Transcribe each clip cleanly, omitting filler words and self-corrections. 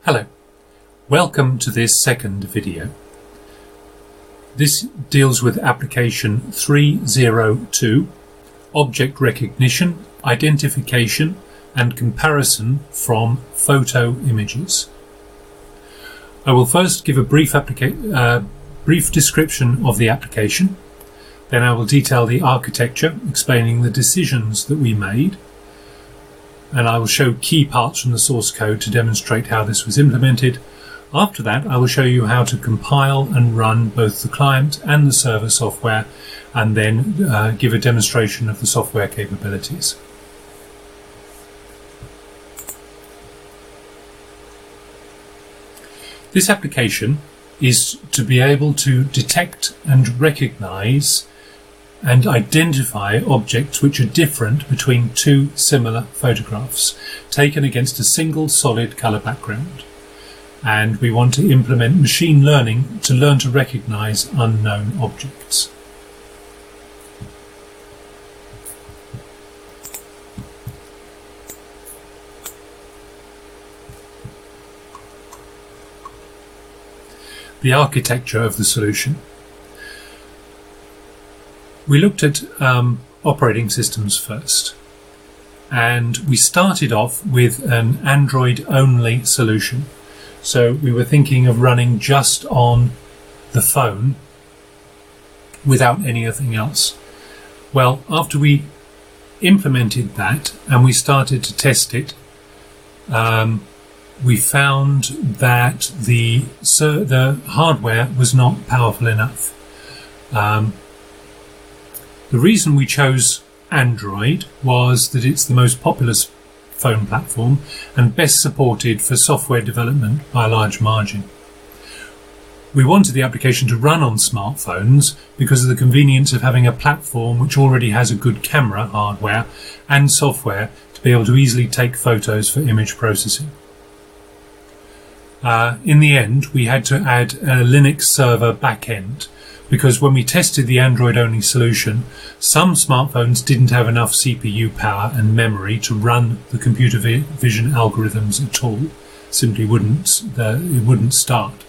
Hello, welcome to this second video. This deals with application 302, object recognition, identification and comparison from photo images. I will first give a brief description of the application, then I will detail the architecture, explaining the decisions that we made, and I will show key parts from the source code to demonstrate how this was implemented. After that, I will show you how to compile and run both the client and the server software, and then give a demonstration of the software capabilities. This application is to be able to detect and recognize and identify objects which are different between two similar photographs taken against a single solid color background. And we want to implement machine learning to learn to recognize unknown objects. The architecture of the solution. We looked at operating systems first, and we started off with an Android-only solution. So we were thinking of running just on the phone without anything else. Well, after we implemented that and we started to test it, we found that the hardware was not powerful enough. The reason we chose Android was that it's the most popular phone platform and best supported for software development by a large margin. We wanted the application to run on smartphones because of the convenience of having a platform which already has a good camera hardware and software to be able to easily take photos for image processing. In the end, we had to add a Linux server backend, because when we tested the Android-only solution, some smartphones didn't have enough CPU power and memory to run the computer vision algorithms at all. Simply it wouldn't start.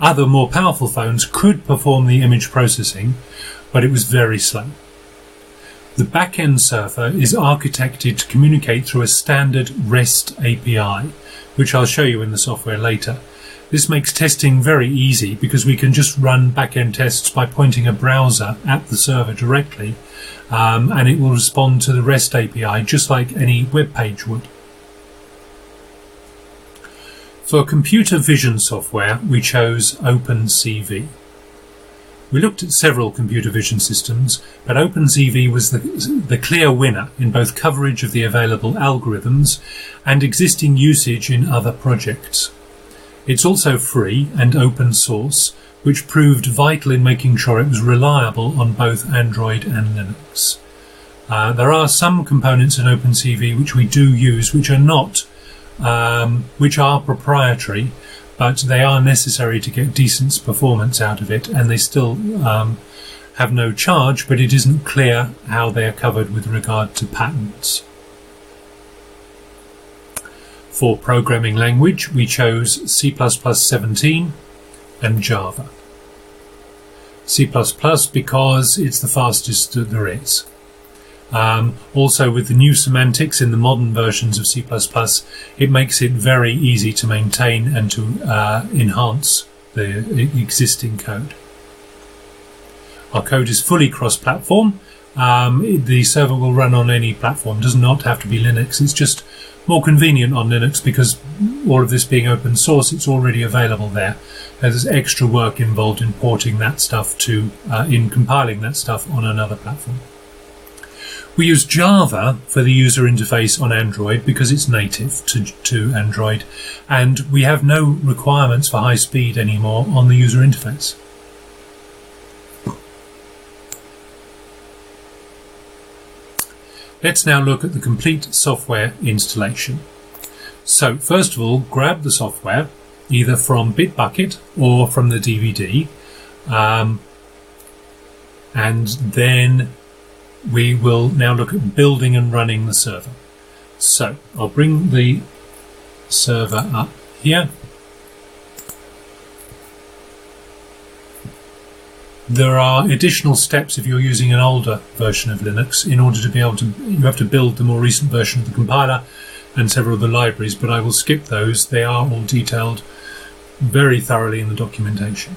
Other more powerful phones could perform the image processing, but it was very slow. The backend server is architected to communicate through a standard REST API, which I'll show you in the software later. This makes testing very easy because we can just run back-end tests by pointing a browser at the server directly, and it will respond to the REST API just like any web page would. For computer vision software, we chose OpenCV. We looked at several computer vision systems, but OpenCV was the clear winner in both coverage of the available algorithms and existing usage in other projects. It's also free and open source, which proved vital in making sure it was reliable on both Android and Linux. There are some components in OpenCV which we do use, which are proprietary, but they are necessary to get decent performance out of it, and they still have no charge, but it isn't clear how they are covered with regard to patents. For programming language, we chose C++ 17 and Java. C++ because it's the fastest that there is. Also, with the new semantics in the modern versions of C++, it makes it very easy to maintain and to enhance the existing code. Our code is fully cross-platform. The server will run on any platform. It does not have to be Linux. It's just more convenient on Linux because all of this being open source, it's already available there. There's extra work involved in porting that stuff in compiling that stuff on another platform. We use Java for the user interface on Android because it's native to Android, and we have no requirements for high speed anymore on the user interface. Let's now look at the complete software installation. So first of all, grab the software either from Bitbucket or from the DVD, and then we will now look at building and running the server. So I'll bring the server up here. There are additional steps if you're using an older version of Linux in order to be able to, you have to build the more recent version of the compiler and several of the libraries, but I will skip those. They are all detailed very thoroughly in the documentation.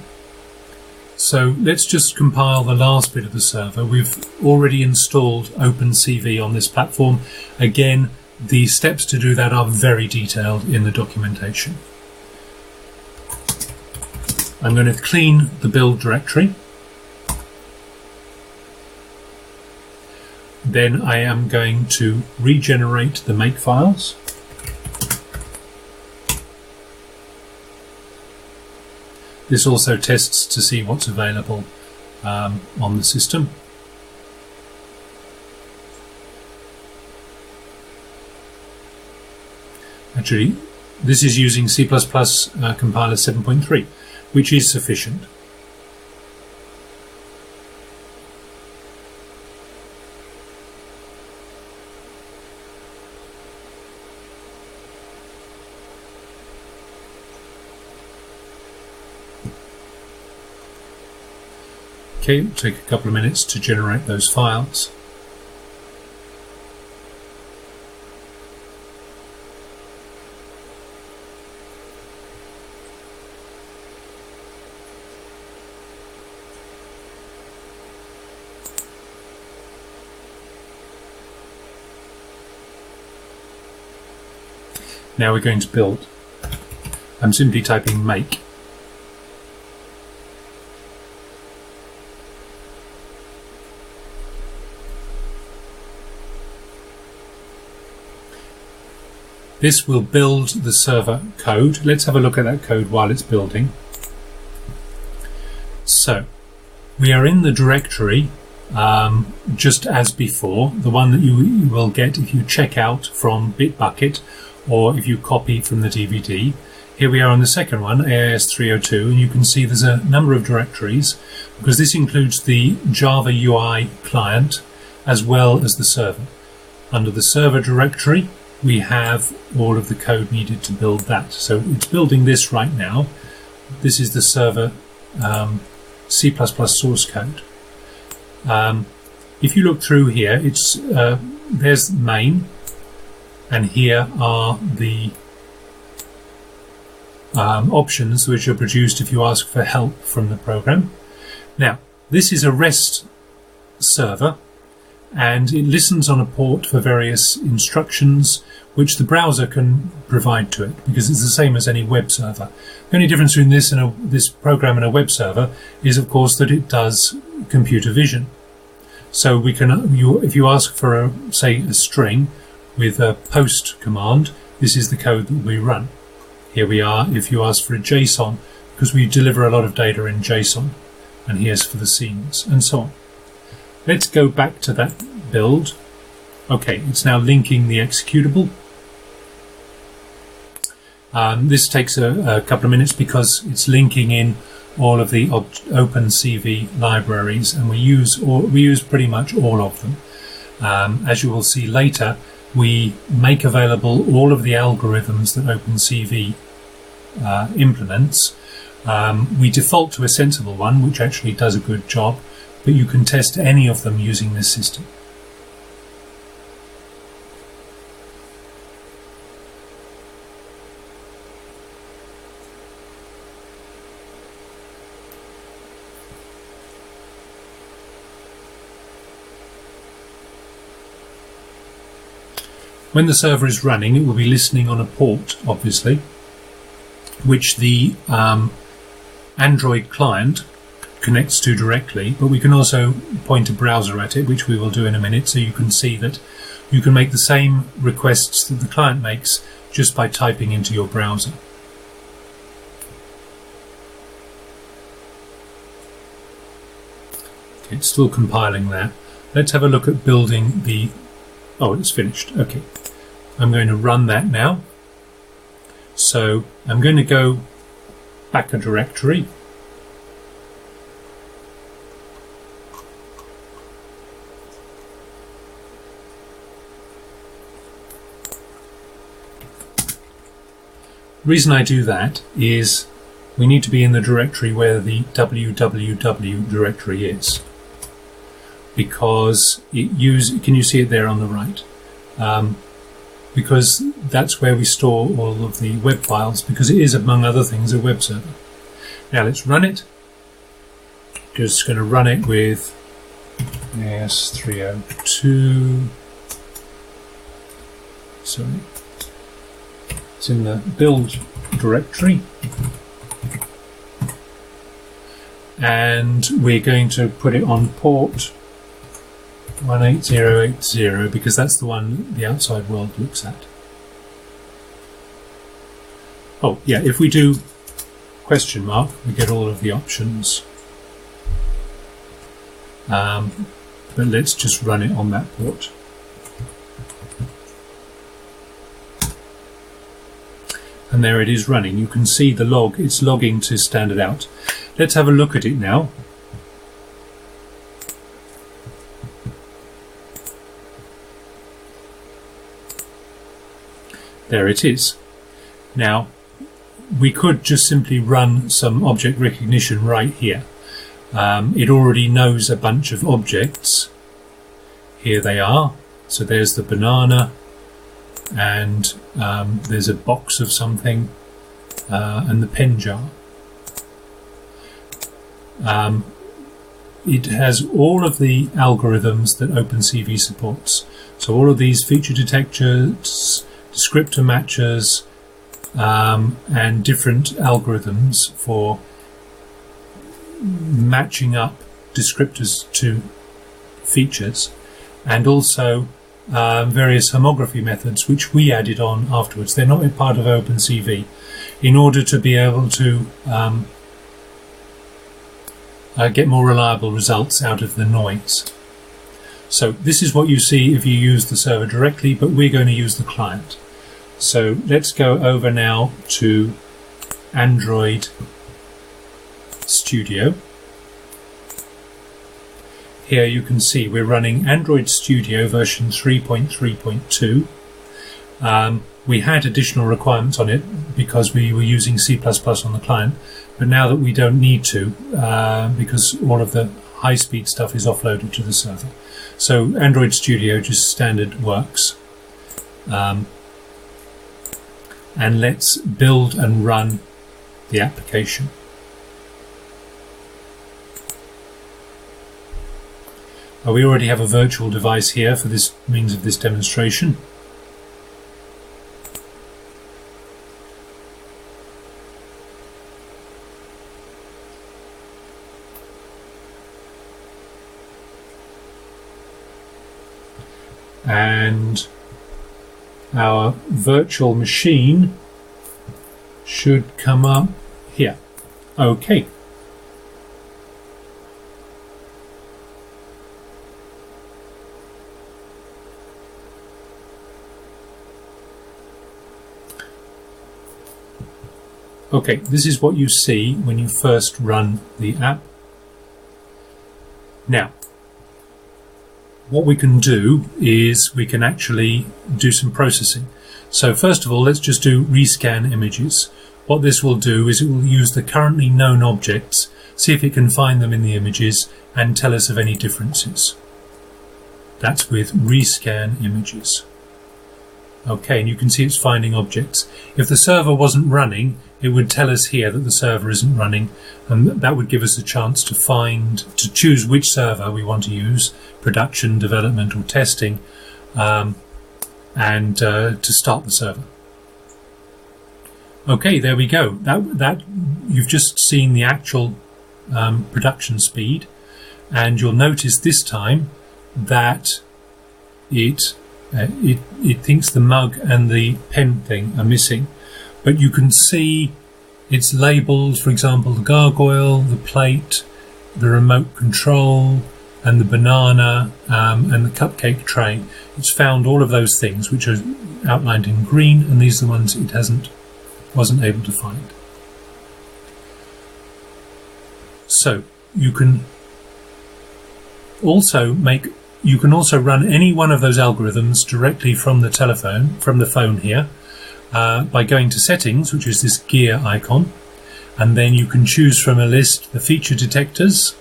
So let's just compile the last bit of the server. We've already installed OpenCV on this platform. Again, the steps to do that are very detailed in the documentation. I'm going to clean the build directory. Then I am going to regenerate the make files. This also tests to see what's available on the system. Actually, this is using C++ compiler 7.3, which is sufficient. Okay, it'll take a couple of minutes to generate those files. Now we're going to build. I'm simply typing make. This will build the server code. Let's have a look at that code while it's building. So we are in the directory just as before, the one that you will get if you check out from Bitbucket or if you copy from the DVD. Here we are on the second one, AIS 302, and you can see there's a number of directories because this includes the Java UI client as well as the server. Under the server directory, we have all of the code needed to build that. So it's building this right now. This is the server C++ source code. If you look through here, it's there's main, and here are the options which are produced if you ask for help from the program. Now, this is a REST server, and it listens on a port for various instructions which the browser can provide to it, because it's the same as any web server. The only difference between this and this program and a web server is, of course, that it does computer vision. So we can, if you ask for, say, a string with a post command, this is the code that we run. Here we are if you ask for a JSON, because we deliver a lot of data in JSON, and here's for the scenes, and so on. Let's go back to that build. Okay, it's now linking the executable. This takes a couple of minutes because it's linking in all of the OpenCV libraries, and we use pretty much all of them. As you will see later, we make available all of the algorithms that OpenCV implements. We default to a sensible one, which actually does a good job, but you can test any of them using this system. When the server is running, it will be listening on a port, obviously, which the Android client connects to directly, but we can also point a browser at it, which we will do in a minute, so you can see that you can make the same requests that the client makes just by typing into your browser. Okay, it's still compiling there. Let's have a look at building the... Oh, it's finished. Okay. I'm going to run that now. So I'm going to go back a directory. The reason I do that is we need to be in the directory where the www directory is, because can you see it there on the right? Because that's where we store all of the web files, because it is, among other things, a web server. Now let's run it. Just going to run it with AIS 302. Sorry. It's in the build directory. And we're going to put it on port 18080 because that's the one the outside world looks at. Oh yeah, if we do question mark, we get all of the options. But let's just run it on that port. And there it is running. You can see the log, it's logging to standard out. Let's have a look at it now. There it is. Now, we could just simply run some object recognition right here. It already knows a bunch of objects. Here they are. So there's the banana, and there's a box of something, and the pen jar. It has all of the algorithms that OpenCV supports. So all of these feature detectors, descriptor matchers, and different algorithms for matching up descriptors to features, and also various homography methods which we added on afterwards. They're not a part of OpenCV, in order to be able to get more reliable results out of the noise. So this is what you see if you use the server directly, but we're going to use the client. So let's go over now to Android Studio. Here you can see we're running Android Studio version 3.3.2. We had additional requirements on it because we were using C++ on the client, but now that we don't need to, because all of the high-speed stuff is offloaded to the server. So Android Studio just standard works. And let's build and run the application. We already have a virtual device here for this means of this demonstration. And our virtual machine should come up here. Okay. Okay, this is what you see when you first run the app. Now, what we can do is we can actually do some processing. So first of all, let's just do rescan images. What this will do is it will use the currently known objects, see if it can find them in the images, and tell us of any differences. That's with rescan images. Okay, and you can see it's finding objects. If the server wasn't running, it would tell us here that the server isn't running, and that would give us a chance to choose which server we want to use, production, development, or testing, and to start the server. Okay, there we go. That you've just seen the actual production speed, and you'll notice this time that it thinks the mug and the pen thing are missing, but you can see it's labelled, for example, the gargoyle, the plate, the remote control, and the banana, and the cupcake tray. It's found all of those things which are outlined in green, and these are the ones it wasn't able to find. So you can also run any one of those algorithms directly from the phone here, by going to Settings, which is this gear icon, and then you can choose from a list the feature detectors.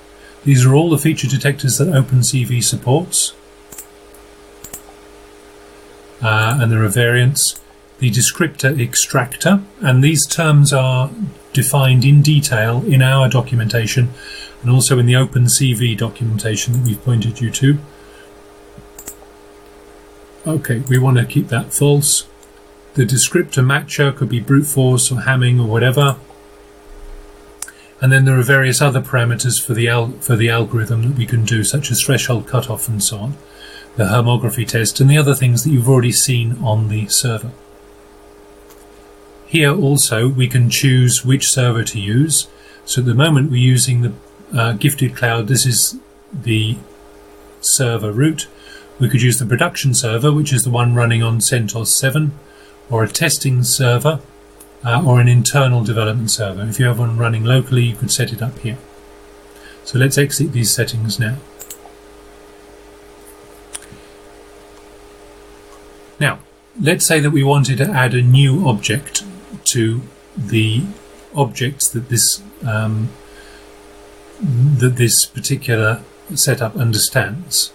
These are all the feature detectors that OpenCV supports, and there are variants. The descriptor extractor, and these terms are defined in detail in our documentation and also in the OpenCV documentation that we've pointed you to. Okay, we want to keep that false. The descriptor matcher could be brute force or Hamming or whatever. And then there are various other parameters for the algorithm that we can do, such as threshold cutoff and so on, the homography test, and the other things that you've already seen on the server. Here also we can choose which server to use. So at the moment we're using the Gifted Cloud. This is the server root. We could use the production server, which is the one running on CentOS 7, or a testing server, or an internal development server. If you have one running locally, you could set it up here. So let's exit these settings now. Now, let's say that we wanted to add a new object to the objects that this particular setup understands.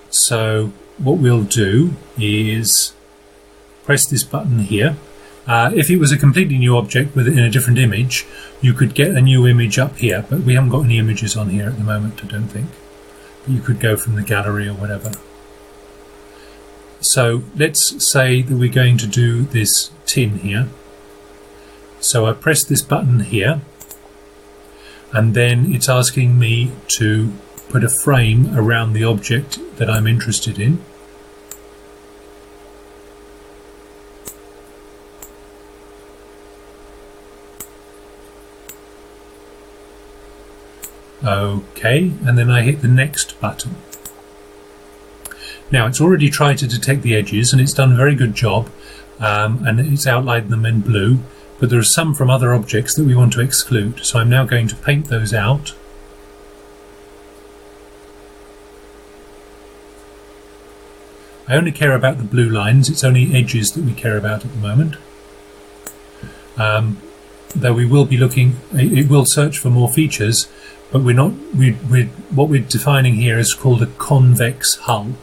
So what we'll do is press this button here. If it was a completely new object in a different image, you could get a new image up here, but we haven't got any images on here at the moment, I don't think. But you could go from the gallery or whatever. So let's say that we're going to do this tin here. So I press this button here, and then it's asking me to put a frame around the object that I'm interested in. Okay, and then I hit the next button. Now it's already tried to detect the edges and it's done a very good job, and it's outlined them in blue, but there are some from other objects that we want to exclude. So I'm now going to paint those out. I only care about the blue lines, it's only edges that we care about at the moment. Though we will be looking, it will search for more features, but what we're defining here is called a convex hull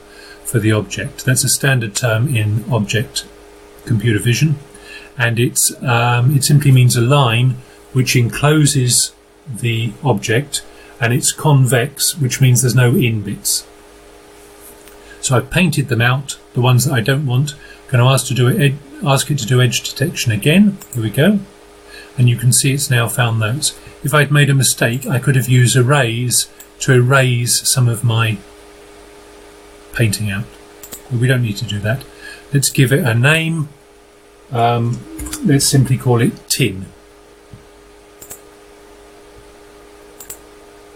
for the object. That's a standard term in object computer vision, and it simply means a line which encloses the object, and it's convex, which means there's no in bits. So I've painted them out, the ones that I don't want. I'm going to ask it to do edge detection again. Here we go. And you can see it's now found those. If I'd made a mistake, I could have used erase to erase some of my painting out. But we don't need to do that. Let's give it a name. Let's simply call it tin.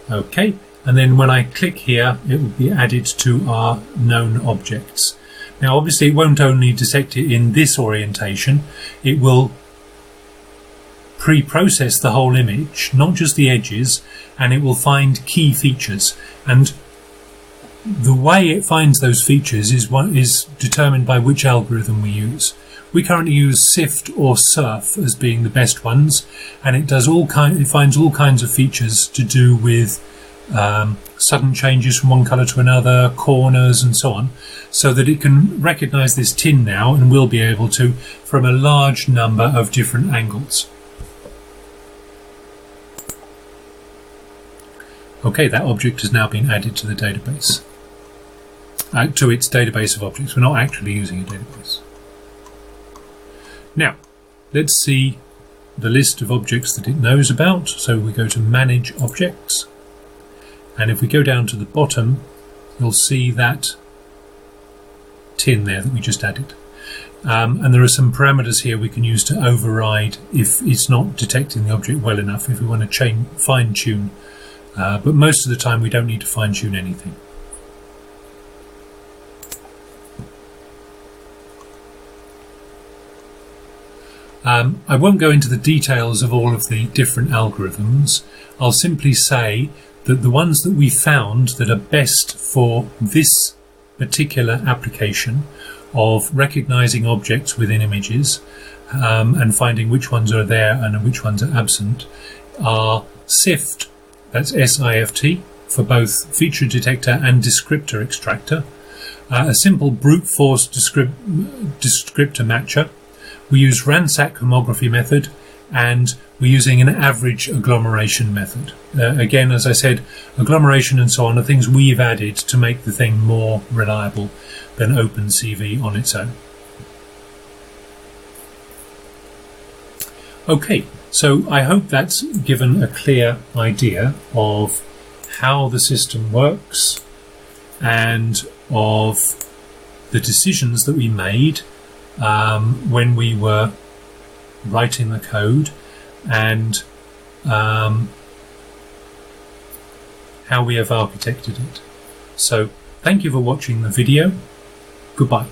Okay. And then when I click here, it will be added to our known objects. Now obviously it won't only detect it in this orientation, it will pre-process the whole image, not just the edges, and it will find key features. And the way it finds those features is determined by which algorithm we use. We currently use SIFT or SURF as being the best ones, and it finds all kinds of features to do with sudden changes from one colour to another, corners and so on, so that it can recognise this tin now and will be able to from a large number of different angles. Okay, that object has now been added to the database, to its database of objects. We're not actually using a database. Now, let's see the list of objects that it knows about. So we go to Manage Objects. And if we go down to the bottom, you'll see that tin there that we just added. And there are some parameters here we can use to override if it's not detecting the object well enough, if we want to fine-tune. But most of the time we don't need to fine-tune anything. I won't go into the details of all of the different algorithms. I'll simply say that the ones that we found that are best for this particular application of recognizing objects within images and finding which ones are there and which ones are absent are SIFT, that's SIFT, for both feature detector and descriptor extractor, a simple brute force descriptor matcher. We use ransack homography method, and we're using an average agglomeration method. Again, as I said, agglomeration and so on are things we've added to make the thing more reliable than OpenCV on its own. Okay, so I hope that's given a clear idea of how the system works and of the decisions that we made when we were writing the code, and how we have architected it. So thank you for watching the video. Goodbye.